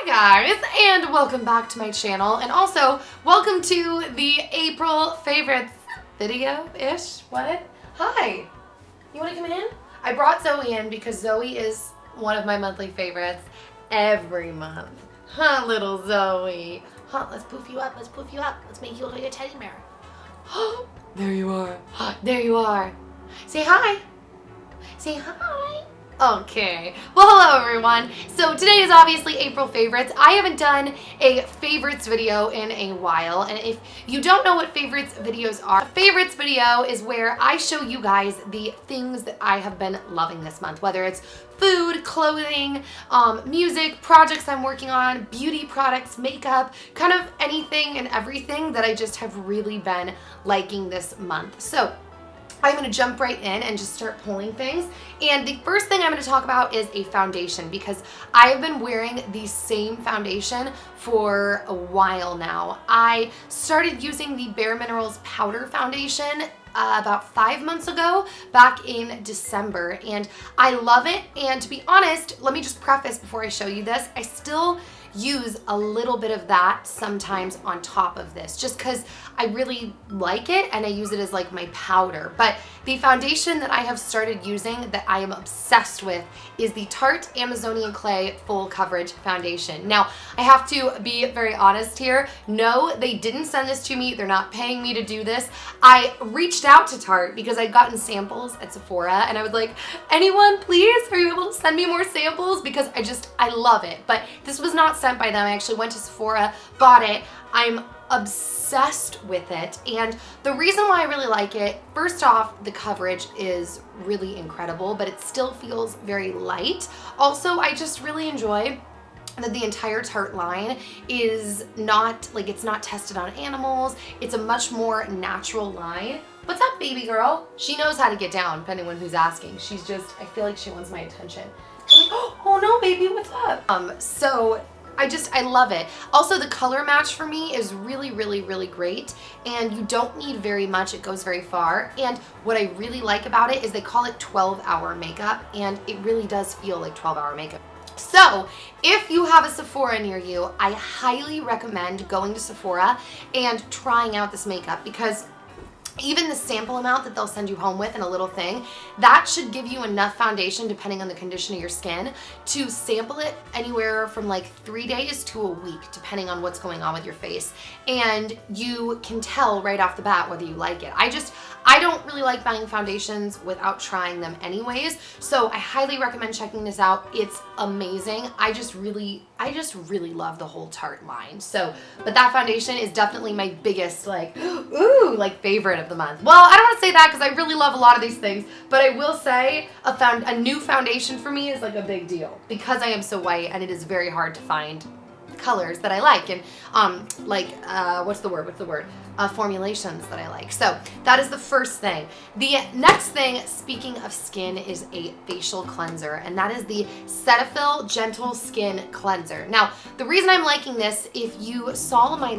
Hi guys, and welcome back to my channel, and also welcome to the April favorites video-ish. What? Hi. You want to come in? I brought Zoe in because Zoe is one of my monthly favorites every month. Huh, little Zoe? Huh, let's poof you up, let's poof you up. Let's make you look like a teddy bear. There you are. There you are. Say hi. Say hi. Okay, well hello everyone. So today is obviously April favorites. I haven't done a favorites video in a while, and if you don't know what favorites videos are, a favorites video is where I show you guys the things that I have been loving this month, whether it's food, clothing, music, projects I'm working on, beauty products, makeup, kind of anything and everything that I just have really been liking this month. So I'm going to jump right in and just start pulling things. And the first thing I'm going to talk about is a foundation, because I've been wearing the same foundation for a while now. I started using the Bare Minerals powder foundation about 5 months ago, back in December, and I love it. And to be honest, let me just preface before I show you this, I still use a little bit of that sometimes on top of this, just because I really like it and I use it as like my powder. But the foundation that I have started using that I am obsessed with is the Tarte Amazonian Clay Full Coverage Foundation. Now, I have to be very honest here. No, they didn't send this to me. They're not paying me to do this. I reached out to Tarte because I'd gotten samples at Sephora, and I was like, anyone please, are you able to send me more samples? Because I love it. But this was not sent by them. I actually went to Sephora, bought it. I'm obsessed with it, and the reason why I really like it, first off, the coverage is really incredible, but it still feels very light. Also, I just really enjoy that the entire Tarte line is not, like, it's not tested on animals. It's a much more natural line. What's up, baby girl? She knows how to get down, depending on who's asking. She's just, I feel like she wants my attention. I'm like, oh no, baby, what's up? So I love it. Also, the color match for me is really, really, really great, and you don't need very much. It goes very far, and what I really like about it is they call it 12-hour makeup, and it really does feel like 12-hour makeup. So if you have a Sephora near you, I highly recommend going to Sephora and trying out this makeup, because even the sample amount that they'll send you home with in a little thing, that should give you enough foundation, depending on the condition of your skin, to sample it anywhere from like 3 days to a week, depending on what's going on with your face. And you can tell right off the bat whether you like it. I don't really like buying foundations without trying them anyways, so I highly recommend checking this out. It's amazing. I just really love the whole Tarte line. So, but that foundation is definitely my biggest, like, ooh, like, favorite of the month. Well, I don't want to say that because I really love a lot of these things, but I will say a new foundation for me is like a big deal, because I am so white and it is very hard to find colors that I like, and what's the word? Formulations that I like. So that is the first thing. The next thing, speaking of skin, is a facial cleanser, and that is the Cetaphil Gentle Skin Cleanser. Now, the reason I'm liking this, if you saw my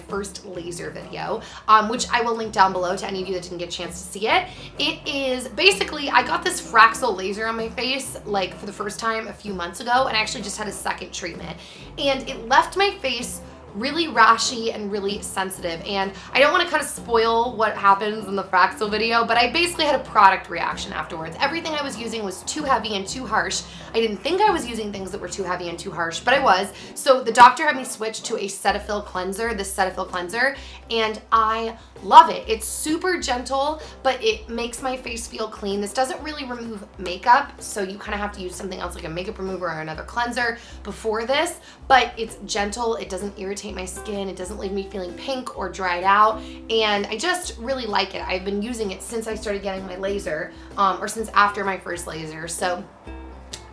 first laser video, which I will link down below to any of you that didn't get a chance to see it, it is basically, I got this Fraxel laser on my face like for the first time a few months ago, and I actually just had a second treatment, and it left my face really rashy and really sensitive. And I don't want to kind of spoil what happens in the Fraxel video, but I basically had a product reaction afterwards. Everything I was using was too heavy and too harsh. I didn't think I was using things that were too heavy and too harsh, but I was. So the doctor had me switch to a Cetaphil cleanser, this Cetaphil cleanser, and I love it. It's super gentle, but it makes my face feel clean. This doesn't really remove makeup, so you kind of have to use something else like a makeup remover or another cleanser before this, but it's gentle. It doesn't irritate my skin. It doesn't leave me feeling pink or dried out, and I just really like it. I've been using it since I started getting my laser, or since after my first laser, so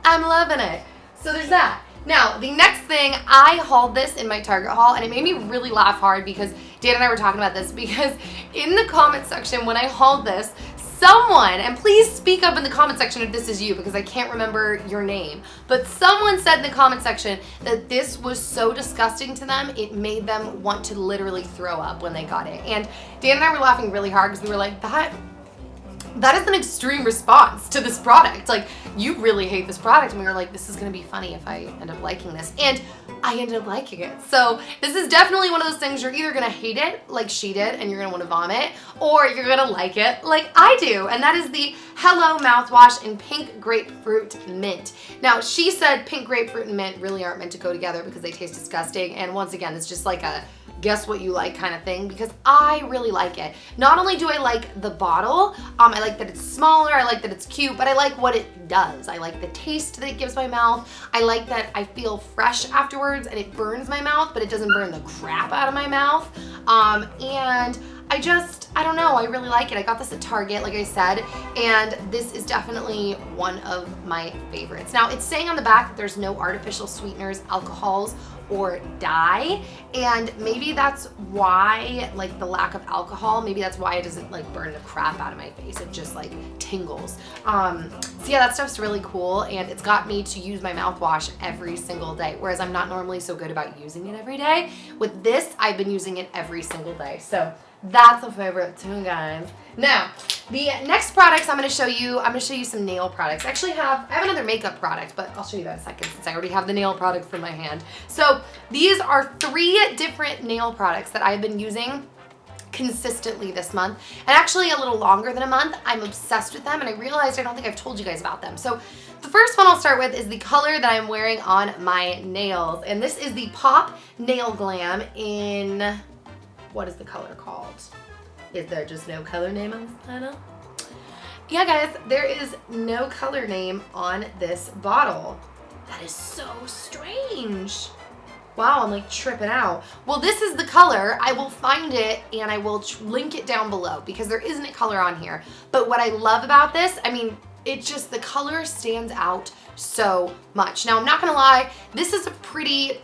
I'm loving it. So there's that. Now, the next thing, I hauled this in my Target haul, and it made me really laugh hard because Dan and I were talking about this, because in the comment section when I hauled this, someone, and please speak up in the comment section if this is you, because I can't remember your name, but someone said in the comment section that this was so disgusting to them, it made them want to literally throw up when they got it. And Dan and I were laughing really hard because we were like, that is an extreme response to this product. Like, you really hate this product. And we were like, this is gonna be funny if I end up liking this. And I ended up liking it. So this is definitely one of those things you're either gonna hate it like she did and you're gonna wanna vomit, or you're gonna like it like I do. And that is the Hello mouthwash in pink grapefruit mint. Now, she said pink grapefruit and mint really aren't meant to go together because they taste disgusting. And once again, it's just like a guess what you like kind of thing, because I really like it. Not only do I like the bottle, I like that it's smaller, I like that it's cute, but I like what it does. I like the taste that it gives my mouth. I like that I feel fresh afterwards and it burns my mouth, but it doesn't burn the crap out of my mouth. And I don't know, I really like it. I got this at Target, like I said, and this is definitely one of my favorites. Now, it's saying on the back that there's no artificial sweeteners, alcohols, or dye, and maybe that's why, like, the lack of alcohol, maybe that's why it doesn't like burn the crap out of my face. It just like tingles. So yeah, that stuff's really cool, and it's got me to use my mouthwash every single day, whereas I'm not normally so good about using it every day. With this, I've been using it every single day, so that's a favorite too, guys. Now, the next products I'm going to show you some nail products. I have another makeup product, but I'll show you that in a second since I already have the nail products in my hand. So these are 3 different nail products that I've been using consistently this month, and actually a little longer than a month. I'm obsessed with them, and I realized I don't think I've told you guys about them. So the first one I'll start with is the color that I'm wearing on my nails, and this is the Pop Nail Glam in... what is the color called? Is there just no color name on this bottle? Yeah, guys, there is no color name on this bottle. That is so strange. Wow, I'm like tripping out. Well, this is the color. I will find it and I will link it down below because there isn't a color on here. But what I love about this, I mean, it just, the color stands out so much. Now, I'm not gonna lie, this is a pretty,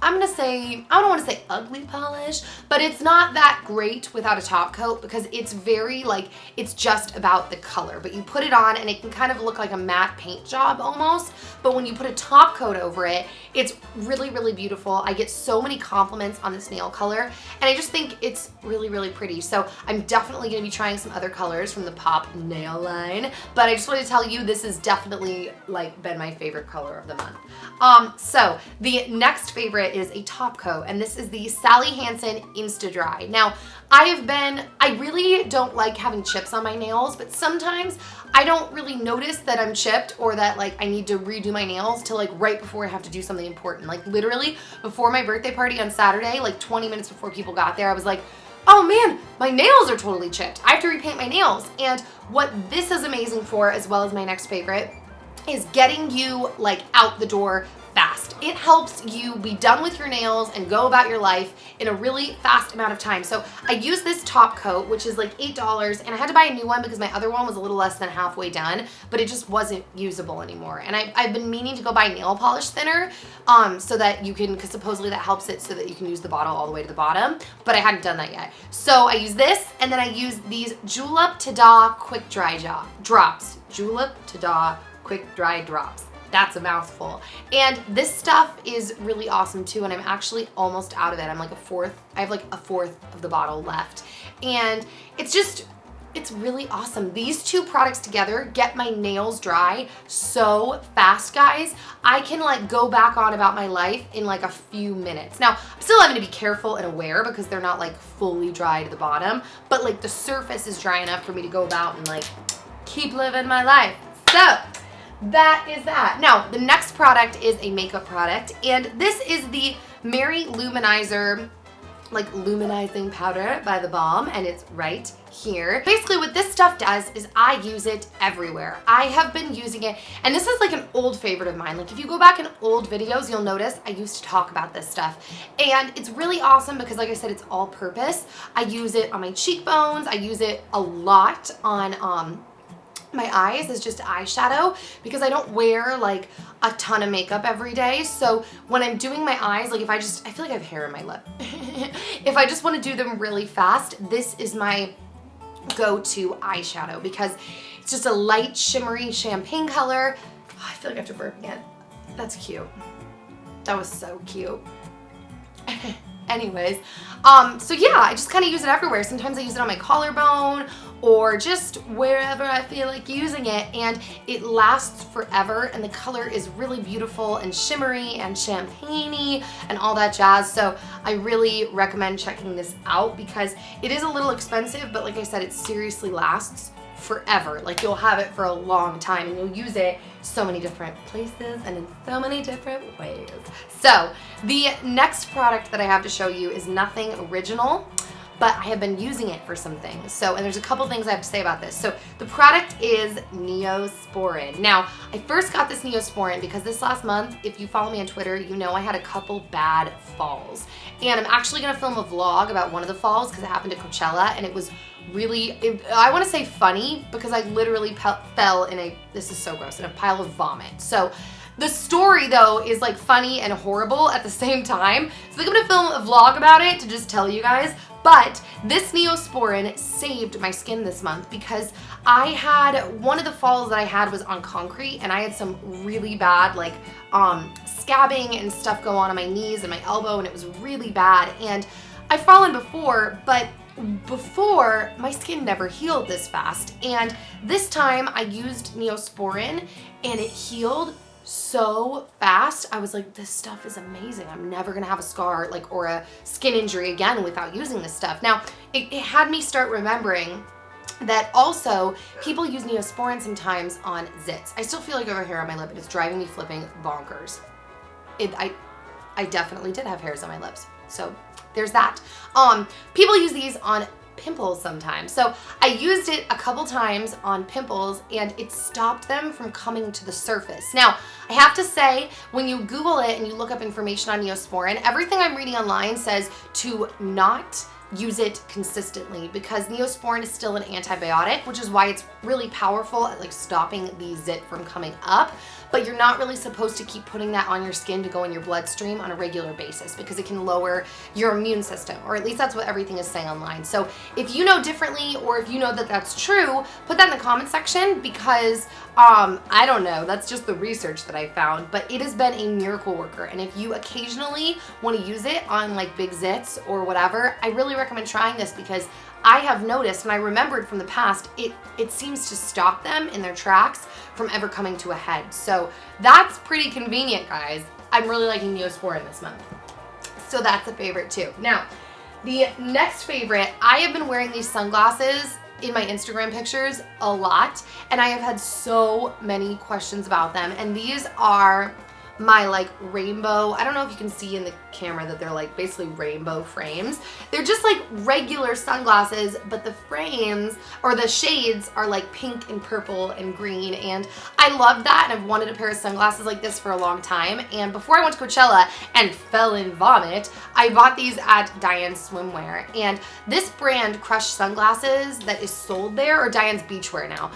I'm gonna say, I don't wanna say ugly polish, but it's not that great without a top coat because it's very like, it's just about the color. But you put it on and it can kind of look like a matte paint job almost, but when you put a top coat over it, it's really, really beautiful. I get so many compliments on this nail color, and I just think it's really, really pretty. So I'm definitely gonna be trying some other colors from the Pop nail line, but I just wanted to tell you this has definitely like been my favorite color of the month. So the next favorite is a top coat, and this is the Sally Hansen Insta Dry. Now, I really don't like having chips on my nails, but sometimes I don't really notice that I'm chipped or that like I need to redo my nails till like right before I have to do something important. Like literally before my birthday party on Saturday, like 20 minutes before people got there, I was like, oh man, my nails are totally chipped. I have to repaint my nails. And what this is amazing for, as well as my next favorite, is getting you like out the door fast. It helps you be done with your nails and go about your life in a really fast amount of time. So I use this top coat, which is like $8, and I had to buy a new one because my other one was a little less than halfway done, but it just wasn't usable anymore. And I've been meaning to go buy nail polish thinner so that you can, because supposedly that helps it so that you can use the bottle all the way to the bottom, but I hadn't done that yet. So I use this, and then I use these Julep Tada Quick Dry Drops. Julep Tada Quick Dry Drops. That's a mouthful. And this stuff is really awesome too, and I'm actually almost out of it. I have like a fourth of the bottle left. And it's really awesome. These two products together get my nails dry so fast, guys. I can like go back on about my life in like a few minutes. Now, I'm still having to be careful and aware because they're not like fully dry to the bottom, but like the surface is dry enough for me to go about and like keep living my life. So, that is that. Now, the next product is a makeup product, and this is the Mary Luminizer, like luminizing powder by The Balm, and it's right here. Basically, what this stuff does is I use it everywhere. I have been using it, and this is like an old favorite of mine. Like if you go back in old videos, you'll notice I used to talk about this stuff, and it's really awesome because like I said, it's all purpose. I use it on my cheekbones. I use it a lot on my eyes as just eyeshadow because I don't wear like a ton of makeup every day. So when I'm doing my eyes, like I feel like I have hair in my lip. If I just want to do them really fast, this is my go-to eyeshadow because it's just a light shimmery champagne color. Oh, I feel like I have to burp again. That's cute. That was so cute. Anyways, so yeah, I just kind of use it everywhere. Sometimes I use it on my collarbone or just wherever I feel like using it, and it lasts forever, and the color is really beautiful and shimmery and champagne-y and all that jazz. So I really recommend checking this out because it is a little expensive, but like I said, it seriously lasts forever. Like, you'll have it for a long time and you'll use it so many different places and in so many different ways. So the next product that I have to show you is nothing original, but I have been using it for some things. So, and there's a couple things I have to say about this. So the product is Neosporin. Now, I first got this Neosporin because this last month, if you follow me on Twitter, you know I had a couple bad falls. And I'm actually gonna film a vlog about one of the falls because it happened at Coachella, and it was really, I wanna say funny, because I literally fell in a, this is so gross, in a pile of vomit. So the story though is like funny and horrible at the same time. So I'm gonna film a vlog about it to just tell you guys. But this Neosporin saved my skin this month because I had, one of the falls that I had was on concrete, and I had some really bad like scabbing and stuff go on my knees and my elbow, and it was really bad. And I've fallen before, but before my skin never healed this fast. And this time I used Neosporin and it healed so fast. I was like, this stuff is amazing. I'm never gonna have a scar like or a skin injury again without using this stuff. Now, it had me start remembering that also people use Neosporin sometimes on zits. I still feel like over here on my lip, and it's driving me flipping bonkers. I definitely did have hairs on my lips. So there's that. People use these on pimples sometimes. So I used it a couple times on pimples and it stopped them from coming to the surface. Now, I have to say, when you Google it and you look up information on Neosporin, everything I'm reading online says to not use it consistently because Neosporin is still an antibiotic, which is why it's really powerful at like stopping the zit from coming up. But you're not really supposed to keep putting that on your skin to go in your bloodstream on a regular basis because it can lower your immune system, or at least that's what everything is saying online. So if you know differently, or if you know that that's true, put that in the comment section because I don't know, that's just the research that I found, but it has been a miracle worker. And if you occasionally want to use it on like big zits or whatever, I really recommend trying this because I have noticed, and I remembered from the past, it seems to stop them in their tracks from ever coming to a head. So that's pretty convenient, guys. I'm really liking Neosporin this month. So that's a favorite too. Now, the next favorite, I have been wearing these sunglasses in my Instagram pictures a lot, and I have had so many questions about them. And these are my like rainbow, I don't know if you can see in the camera that they're like basically rainbow frames. They're just like regular sunglasses, but the frames or the shades are like pink and purple and green, and I love that, and I've wanted a pair of sunglasses like this for a long time. And before I went to Coachella and fell in vomit, I bought these at Diane's Swimwear, and this brand Crush sunglasses that is sold there, or Diane's Beachwear now,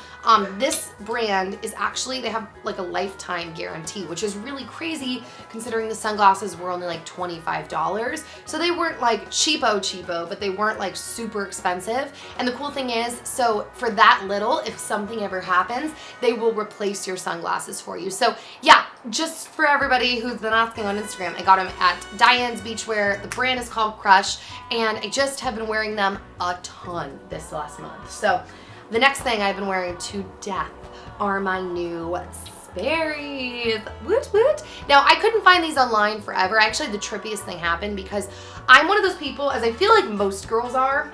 this brand is actually, they have like a lifetime guarantee, which is really crazy considering the sunglasses were only like $25. So they weren't like cheapo, but they weren't like super expensive. And the cool thing is, so for that little, if something ever happens, they will replace your sunglasses for you. So yeah, just for everybody who's been asking on Instagram, I got them at Diane's Beachwear. The brand is called Crush, and I just have been wearing them a ton this last month. So the next thing I've been wearing to death are my new Sperry's. Woot woot. Now, I couldn't find these online forever. Actually, the trippiest thing happened because I'm one of those people, as I feel like most girls are,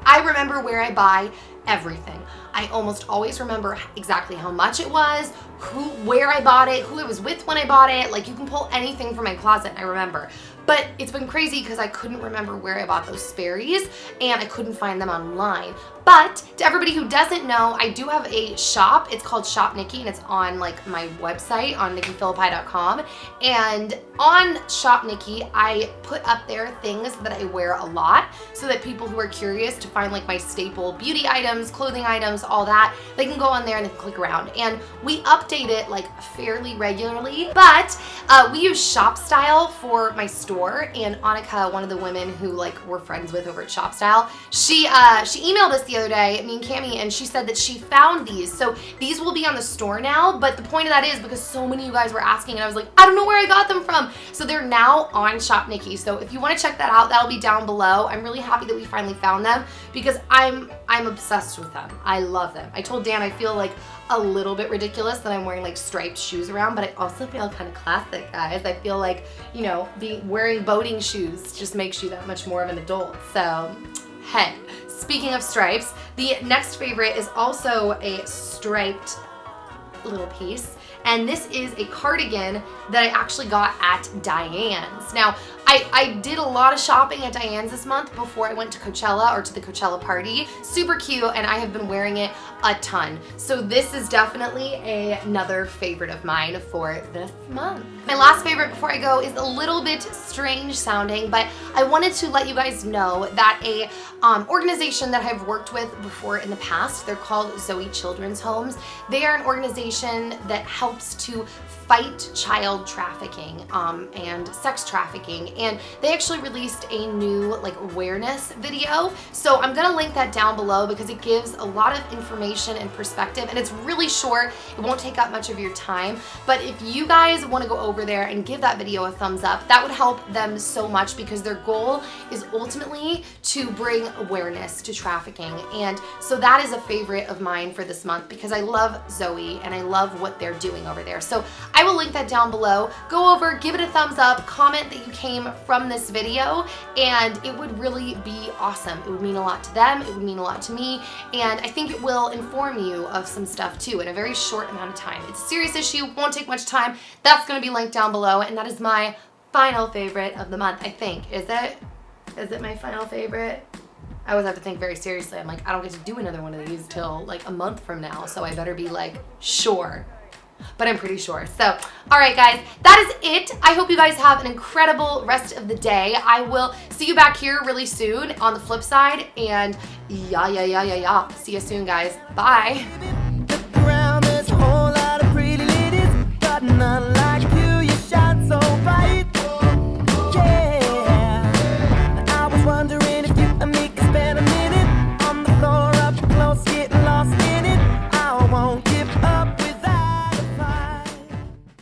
I remember where I buy everything. I almost always remember exactly how much it was, where I bought it, who it was with when I bought it. Like, you can pull anything from my closet and I remember. But it's been crazy because I couldn't remember where I bought those Sperry's and I couldn't find them online. But to everybody who doesn't know, I do have a shop. It's called Shop Nikki, and it's on like my website on NikkiPhillippi.com. And on Shop Nikki, I put up there things that I wear a lot so that people who are curious to find like my staple beauty items, clothing items, all that, they can go on there and they can click around. And we update it like fairly regularly, but we use Shop Style for my store. And Annika, one of the women who like we're friends with over at Shop Style, she emailed us the the other day, me and Cammie, and she said that she found these. So these will be on the store now, but the point of that is because so many of you guys were asking and I was like, I don't know where I got them from. So they're now on Shop Nikki. So if you want to check that out, that'll be down below. I'm really happy that we finally found them because I'm obsessed with them. I love them. I told Dan I feel like a little bit ridiculous that I'm wearing like striped shoes around, but I also feel kind of classic, guys. I feel like, you know, wearing boating shoes just makes you that much more of an adult. So, hey, speaking of stripes, the next favorite is also a striped little piece. And this is a cardigan that I actually got at Diane's. Now, I did a lot of shopping at Diane's this month before I went to Coachella or to the Coachella party. Super cute, and I have been wearing it a ton. So this is definitely another favorite of mine for this month. My last favorite before I go is a little bit strange sounding, but I wanted to let you guys know that a organization that I've worked with before in the past, they're called Zoe Children's Homes. They are an organization that helps to fight child trafficking and sex trafficking, and they actually released a new like awareness video. So I'm gonna link that down below because it gives a lot of information and perspective, and it's really short. It won't take up much of your time, but if you guys want to go over there and give that video a thumbs up, that would help them so much because their goal is ultimately to bring awareness to trafficking. And so that is a favorite of mine for this month because I love Zoe and I love what they're doing over there. So I will link that down below. Go over, give it a thumbs up, comment that you came from this video, and it would really be awesome. It would mean a lot to them, it would mean a lot to me, and I think it will inform you of some stuff too in a very short amount of time. It's a serious issue, won't take much time. That's gonna be linked down below, and that is my final favorite of the month, I think. Is it? Is it my final favorite? I always have to think very seriously. I'm like, I don't get to do another one of these till like a month from now, so I better be like, sure. But I'm pretty sure. So, all right, guys, that is it. I hope you guys have an incredible rest of the day. I will see you back here really soon on the flip side. And yeah. See you soon, guys. Bye.